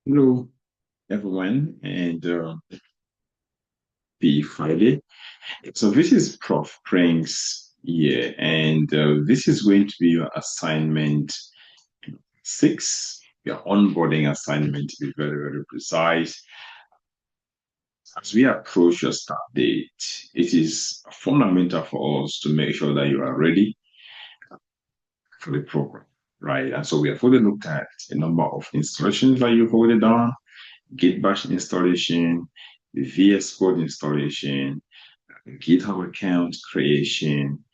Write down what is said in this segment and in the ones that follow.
Hello, everyone, and be Friday. So this is Prof Prince here, and this is going to be your assignment 6, your onboarding assignment to be very, very precise. As we approach your start date, it is fundamental for us to make sure that you are ready for the program, right? And so we have already looked at a number of instructions that you've already done, Git bash installation, the VS Code installation, GitHub account creation.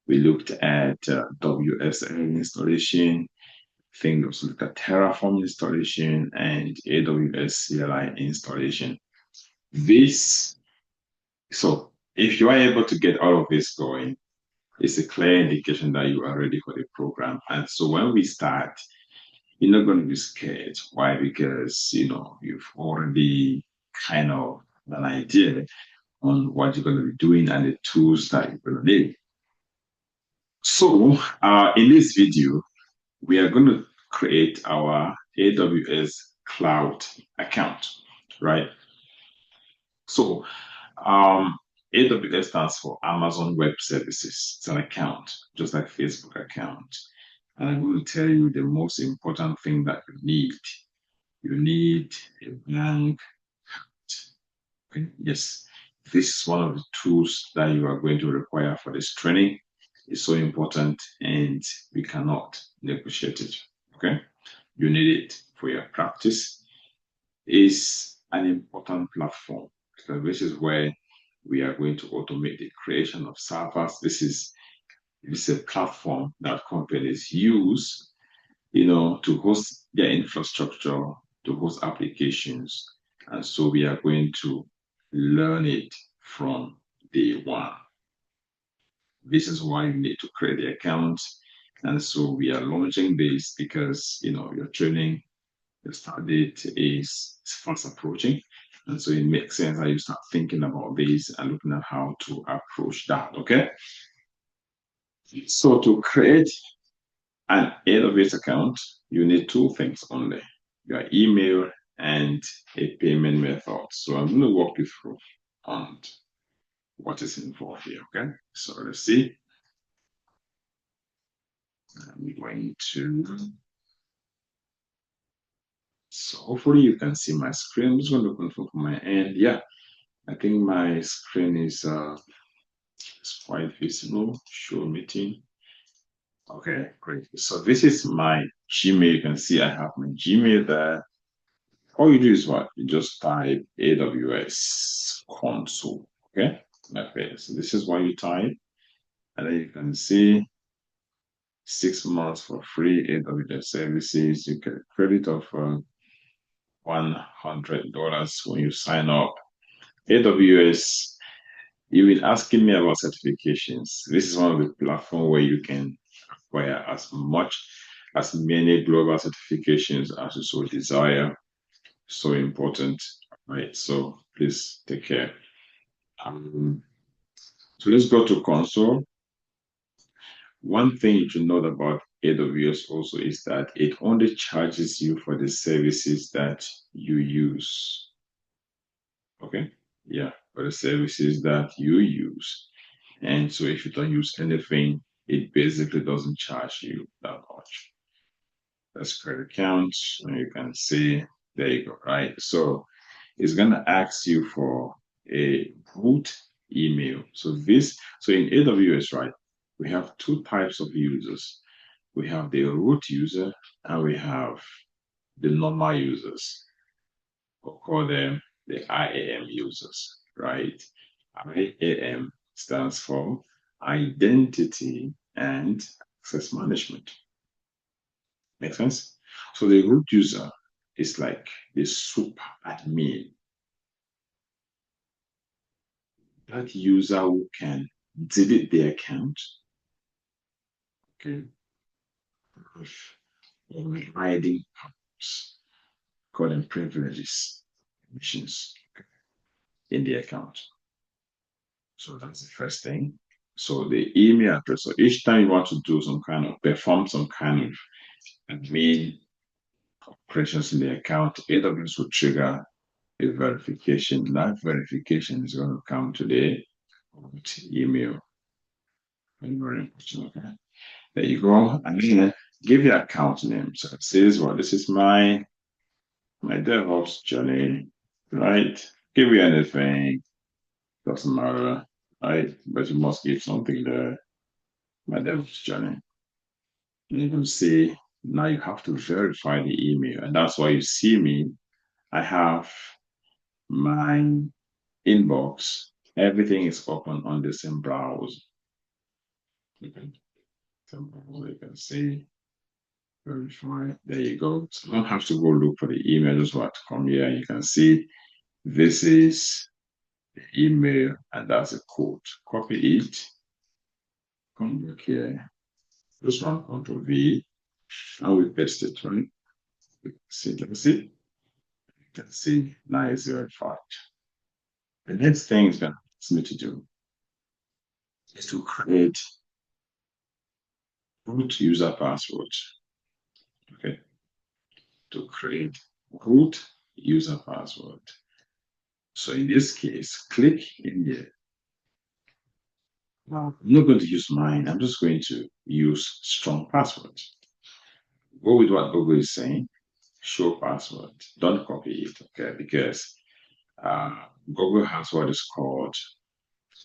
We looked at WSL installation. I think we also looked at Terraform installation and AWS CLI installation. This, so if you are able to get all of this going, it's a clear indication that you are ready for the program. And so when we start, you're not going to be scared. Why? Because, you've already kind of an idea on what you're going to be doing and the tools that you're going to need. So, in this video, we are going to create our AWS Cloud account, right? So, AWS stands for Amazon Web Services. It's an account, just like Facebook account. And I'm going to tell you the most important thing that you need. You need a blank. Okay? Yes, this is one of the tools that you are going to require for this training. It's so important and we cannot negotiate it. Okay? You need it for your practice. It's an important platform because this is where we are going to automate the creation of servers. This is a platform that companies use, to host their infrastructure, to host applications. And so we are going to learn it from day one. This is why you need to create the account. And so we are launching this because, your training, the start date is fast approaching. And so it makes sense that you start thinking about this and looking at how to approach that. Okay. So to create an AWS account, you need two things only, your email and a payment method. So I'm going to walk you through on what is involved here, okay? So let's see. I'm going to, so hopefully you can see my screen. I'm just going to confirm from my end. Yeah, I think my screen is quite visible. Show meeting. Okay, great. So this is my Gmail. You can see I have my Gmail there. All you do is what? You just type AWS Console. Okay? Okay, so this is what you type. And then you can see 6 months for free AWS services. You get a credit of $100 when you sign up. AWS, you've been asking me about certifications. This is one of the platforms where you can acquire as many global certifications as you so desire. So important, right? So please take care. So let's go to console. One thing you should know about AWS also is that it only charges you for the services that you use. Okay? Yeah, for the services that you use. And so if you don't use anything, it basically doesn't charge you that much. That's credit account. And you can see, there you go, right? So it's gonna ask you for a root email. So in AWS, right, we have two types of users. We have the root user and we have the normal users. We'll call them the IAM users, right? IAM stands for Identity and Access Management. Make sense? So the root user is like the super admin, that user who can delete the account, okay, with hiding powers, call them privileges, permissions in the account. So that's the first thing. So the email address. So each time you want to do perform some kind of admin operations in the account, AWS will trigger a verification. That verification is going to come today with email. Very important. Okay. There you go. And then give your account name. So it says, well, this is my DevOps journey, right? Give me anything, doesn't matter, right? But you must give something there. My DevOps journey. And you can see now you have to verify the email, and that's why you see me. I have my inbox. Everything is open on the same browser. Okay. So you can see verify. There you go. So you don't have to go look for the email. Just want to come here. You can see this is the email, and that's a code. Copy it. Come back here. Just run Ctrl V, and we paste it. Right. See. Let me see. You can see now it's verified. The next thing is going to me to do is to create root user password. Okay. To create root user password. So in this case, click in here. Now, I'm not going to use mine. I'm just going to use strong password. Go with what Google is saying. Show password. Don't copy it, okay? Because Google has what is called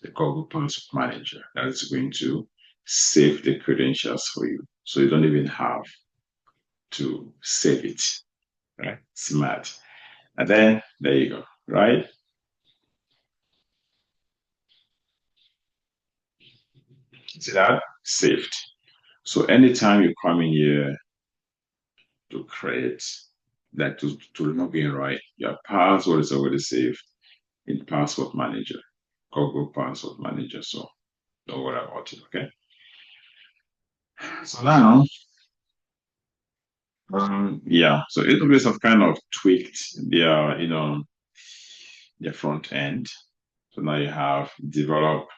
the Google Password Manager that is going to save the credentials for you. So you don't even have to save it, right? Smart. And then there you go, right? See that? Saved. So anytime you come in here to create that to log in, right, your password is already saved in Password Manager, Google Password Manager. So don't worry about it, okay? So now, yeah, so AWS have kind of tweaked their, their front end. So now you have develop,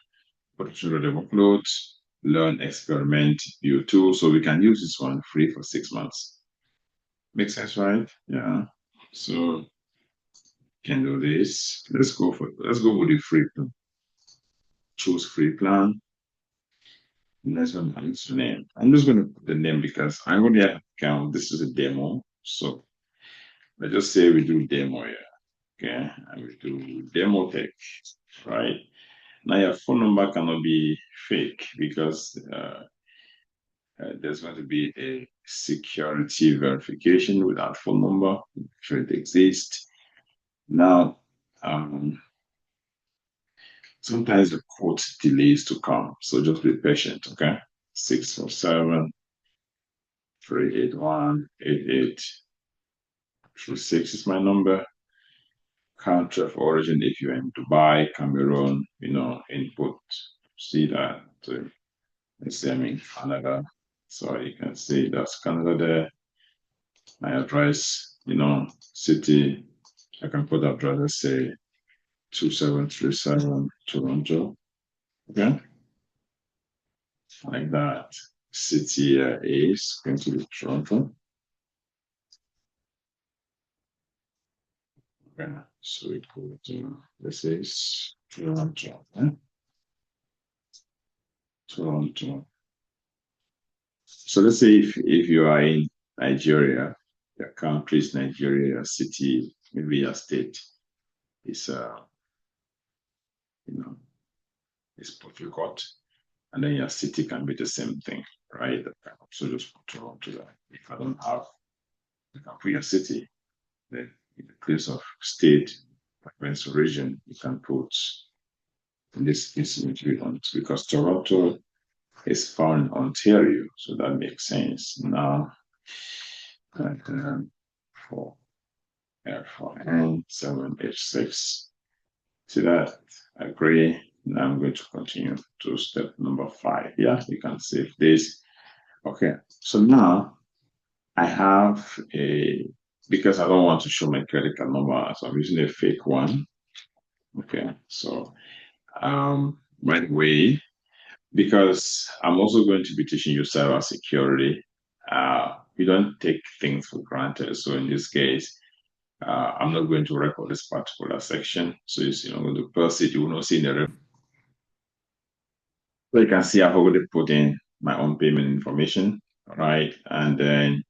production ready workloads, learn, experiment, view tool. So we can use this one free for 6 months. Makes sense, right? Yeah. So can do this. Let's go with the free plan. Choose free plan. Let's go use the name. I'm just going to put the name because I already have account. This is a demo. So let's just say we do demo here. Okay. And we do demo tech, right? Now your phone number cannot be fake because there's going to be a security verification with our phone number, if it exists. Now, sometimes the code delays to come, so just be patient, okay? 647 381 8836 is my number. Country of origin, if you're in Dubai, Cameroon, input. See that? Let's say I'm in Canada. So you can see that's Canada there. My address, city. I can put address, let's say 2737 Toronto. Okay. Like that. City is going to be Toronto. Okay. So we go to, this is Toronto. Okay? Toronto. So let's say if you are in Nigeria, your country is Nigeria, your city, maybe your state is is Port Harcourt, and then your city can be the same thing, right? So just put Toronto there. If I don't have, you can put your city. Then in the place of state, province, region, you can put in this case because Toronto is found in Ontario, so that makes sense. Now, for F4N7H6. See that? Agree. Now I'm going to continue to step number 5. Yeah, you can save this. Okay, so now I have because I don't want to show my credit card number, so I'm using a fake one. Okay, so by the way, because I'm also going to be teaching you cyber security, we don't take things for granted. So in this case, I'm not going to record this particular section. So you're not going to press it. You will not see in the record. So you can see I've already put in my own payment information, right? And then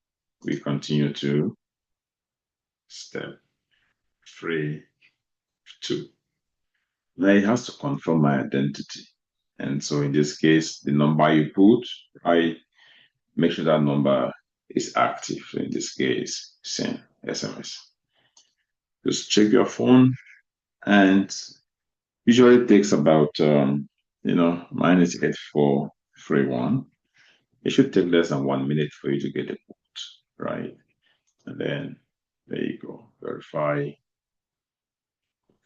we continue to step 3, 2. Now it has to confirm my identity. And so in this case, the number you put, right, make sure that number is active. So in this case, send SMS. Just check your phone, and usually it takes about mine is 8431. It should take less than 1 minute for you to get the quote, right? And then there you go. Verify.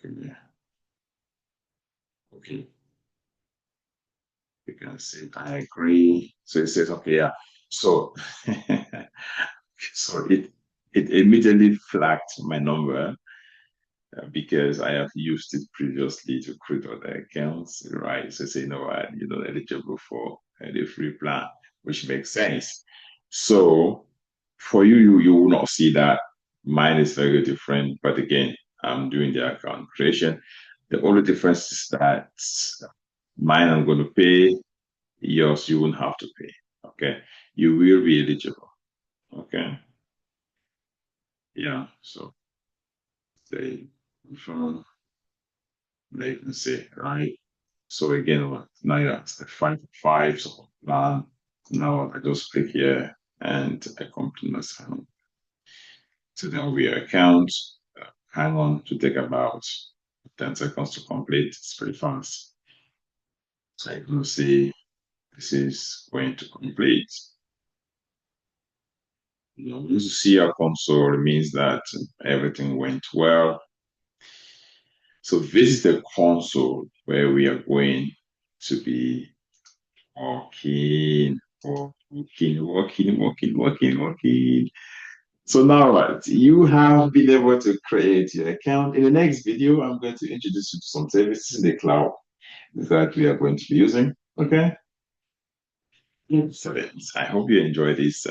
Okay. Okay. You can say I agree. So it says, okay, yeah. So so it immediately flagged my number because I have used it previously to create other accounts, right? So say, no, you're not eligible for the free plan, which makes sense. So for you will not see that. Mine is very different, but again, I'm doing the account creation. The only difference is that mine I'm going to pay, yours you won't have to pay. Okay, you will be eligible. Okay, yeah. So they from they can say right. So again, now that's the 5 So now I just click here and I complete my sign. So then we account. Hang on to take about 10 seconds to complete. It's pretty fast. So you can see this is going to complete. Once you see our console, it means that everything went well. So this is the console where we are going to be working. So now, right, you have been able to create your account. In the next video, I'm going to introduce you to some services in the cloud that we are going to be using. Okay. So I hope you enjoy this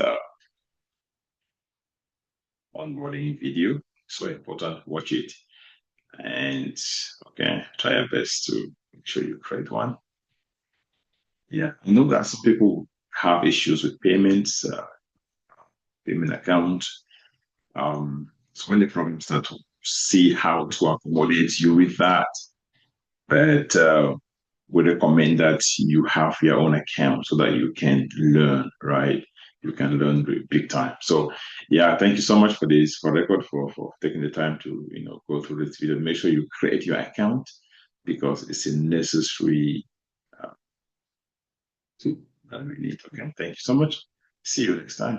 onboarding video. So important, watch it. And okay, try your best to make sure you create one. Yeah, I know that some people have issues with payments, payment account. So when the problem start to see how to accommodate you with that, but we recommend that you have your own account so that you can learn, right? You can learn big time. So yeah, thank you so much for this, for record, for taking the time to go through this video. Make sure you create your account because it's a necessary uh, to that we need. Okay, thank you so much. See you next time.